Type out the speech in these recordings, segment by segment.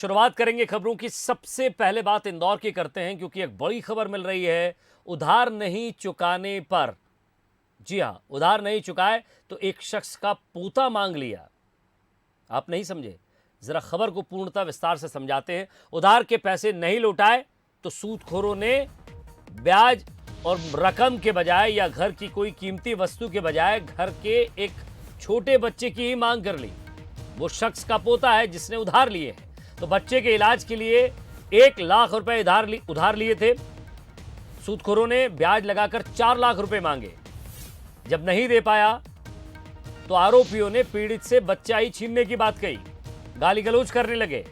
शुरुआत करेंगे खबरों की। सबसे पहले बात इंदौर की करते हैं क्योंकि एक बड़ी खबर मिल रही है उधार नहीं चुकाने पर। जी हां, उधार नहीं चुकाए तो एक शख्स का पोता मांग लिया। आप नहीं समझे, जरा खबर को पूर्णतः विस्तार से समझाते हैं। उधार के पैसे नहीं लौटाए तो सूदखोरों ने ब्याज और रकम के बजाय या घर की कोई कीमती वस्तु के बजाय घर के एक छोटे बच्चे की ही मांग कर ली। वो शख्स का पोता है जिसने उधार लिए हैं, तो बच्चे के इलाज के लिए 1 लाख रुपए उधार लिए थे। सूदखोरों ने ब्याज लगाकर 4 लाख रुपए मांगे। जब नहीं दे पाया तो आरोपियों ने पीड़ित से बच्चा ही छीनने की बात कही, गाली गलौज करने लगे।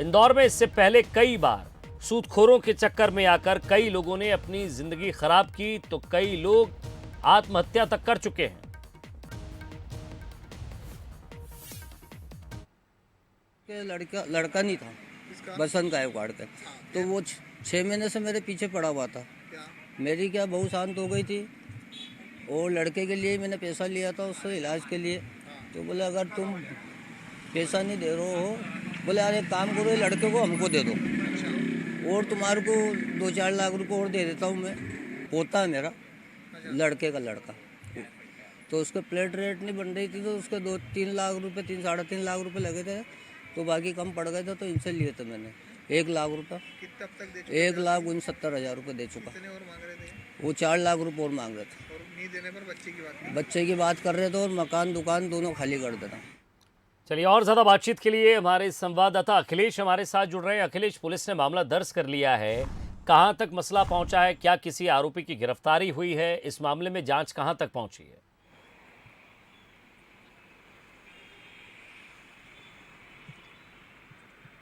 इंदौर में इससे पहले कई बार सूदखोरों के चक्कर में आकर कई लोगों ने अपनी जिंदगी खराब की, तो कई लोग आत्महत्या तक कर चुके हैं। लड़का नहीं था, बसंत गायकवाड़ का। तो वो 6 महीने से मेरे पीछे पड़ा हुआ था। मेरी क्या बहू शांत हो गई थी और लड़के के लिए मैंने पैसा लिया था उससे इलाज के लिए। तो बोले अगर तुम पैसा नहीं दे रहे हो, बोले यार एक काम करो, लड़के को हमको दे दो और तुम्हारे को 2-4 लाख रुपए और दे देता हूँ मैं। पोता है मेरा, लड़के का लड़का। तो उसके प्लेट रेट नहीं बन रही थी, तो उसके 2-3 लाख रुपए, 3-3.5 लाख रुपए लगे थे, तो बाकी कम पड़ गए थे, तो इनसे लिए थे मैंने 1 लाख रुपए। कितने अब तक दे चुके? 1,69,000 रुपए दे चुका। कितने और मांग रहे थे? वो 4 लाख रुपए और मांग रहे थे। और नहीं देने पर बच्चे की बात कर रहे थे और मकान दुकान दोनों खाली कर देना। चलिए, और ज्यादा बातचीत के लिए हमारे संवाददाता अखिलेश हमारे साथ जुड़ रहे हैं। अखिलेश, पुलिस ने मामला दर्ज कर लिया है, कहां तक मसला पहुंचा है? क्या किसी आरोपी की गिरफ्तारी हुई है? इस मामले में जांच कहां तक पहुंची है?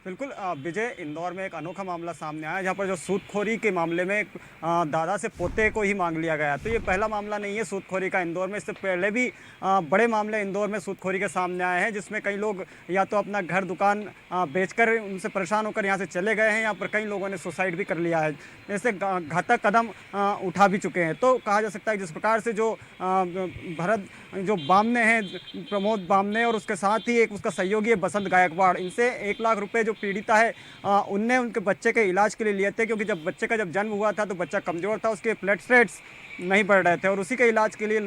बिल्कुल विजय, इंदौर में एक अनोखा मामला सामने आया जहां पर जो सूदखोरी के मामले में दादा से पोते को ही मांग लिया गया। तो ये पहला मामला नहीं है सूदखोरी का इंदौर में। इससे पहले भी बड़े मामले इंदौर में सूदखोरी के सामने आए हैं, जिसमें कई लोग या तो अपना घर दुकान बेचकर उनसे परेशान होकर यहाँ से चले गए हैं, या पर कई लोगों ने सुसाइड भी कर लिया है। ऐसे घातक कदम उठा भी चुके हैं। तो कहा जा सकता है जिस प्रकार से जो भरत जो बामने हैं, प्रमोद बामने, और उसके साथ ही एक उसका सहयोगी है बसंत गायकवाड़, इनसे 1 लाख रुपए जो पीड़िता है उनने उनके बच्चे के इलाज के लिए थे, क्योंकि जब बच्चे का जन्म हुआ था तो बच्चा कमज़ोर था, उसके प्लेटलेट्स नहीं बढ़ रहे थे, और उसी के इलाज के लिए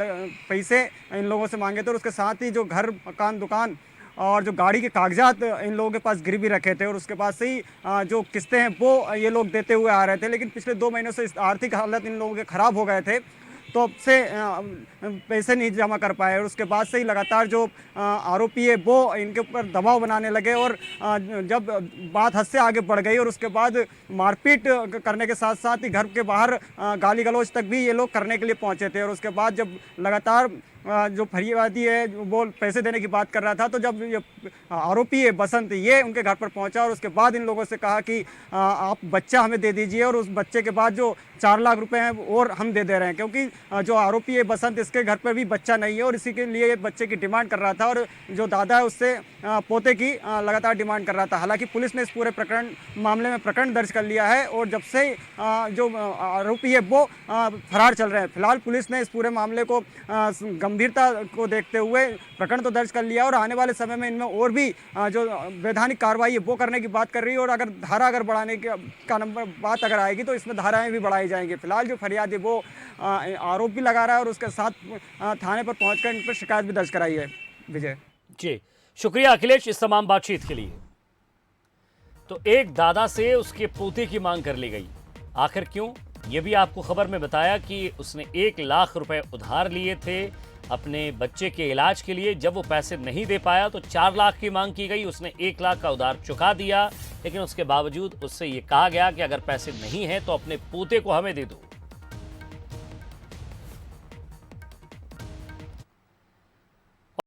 पैसे इन लोगों से मांगे थे। और उसके साथ ही जो घर मकान दुकान और जो गाड़ी के कागजात इन लोगों के पास गिरवी रखे थे, और उसके बाद से ही जो किस्तें हैं वो ये लोग देते हुए आ रहे थे। लेकिन पिछले 2 महीनों से आर्थिक हालत इन लोगों के ख़राब हो गए थे, तो अब से पैसे नहीं जमा कर पाए। और उसके बाद से ही लगातार जो आरोपी है वो इनके ऊपर दबाव बनाने लगे, और जब बात हद से आगे बढ़ गई और उसके बाद मारपीट करने के साथ साथ ही घर के बाहर गाली गलौज तक भी ये लोग करने के लिए पहुंचे थे। और उसके बाद जब लगातार जो फरियादी है वो पैसे देने की बात कर रहा था, तो जब ये आरोपी है बसंत, ये उनके घर पर पहुंचा और उसके बाद इन लोगों से कहा कि आप बच्चा हमें दे दीजिए, और उस बच्चे के बाद जो 4 लाख रुपए हैं और हम दे रहे हैं, क्योंकि जो आरोपी है बसंत, इसके घर पर भी बच्चा नहीं है और इसी के लिए बच्चे की डिमांड कर रहा था, और जो दादा है उससे पोते की लगातार डिमांड कर रहा था। हालांकि पुलिस ने इस पूरे मामले में प्रकरण दर्ज कर लिया है, और जब से जो आरोपी है वो फरार चल रहे हैं। फिलहाल पुलिस ने इस पूरे मामले को गंभीरता को देखते हुए प्रकरण तो दर्ज कर लिया, और आने वाले समय में इनमें और भी जो वैधानिक कार्रवाई है वो करने की बात कर रही है। और अगर धारा बढ़ाने का नंबर बात अगर आएगी तो इसमें धाराएं भी बढ़ाई जाएंगी। फिलहाल जो फरियादी वो आरोप भी लगा रहा है, और उसके साथ थाने पर पहुंचकर इन पर शिकायत भी दर्ज कराई है। विजय जी, शुक्रिया अखिलेश इस तमाम बातचीत के लिए। तो एक दादा से उसके पोते की मांग कर ली गई, आखिर क्यों? ये भी आपको खबर में बताया कि उसने 1 लाख रुपए उधार लिए थे अपने बच्चे के इलाज के लिए। जब वो पैसे नहीं दे पाया तो 4 लाख की मांग की गई। उसने 1 लाख का उधार चुका दिया, लेकिन उसके बावजूद उससे ये कहा गया कि अगर पैसे नहीं हैं तो अपने पोते को हमें दे दो।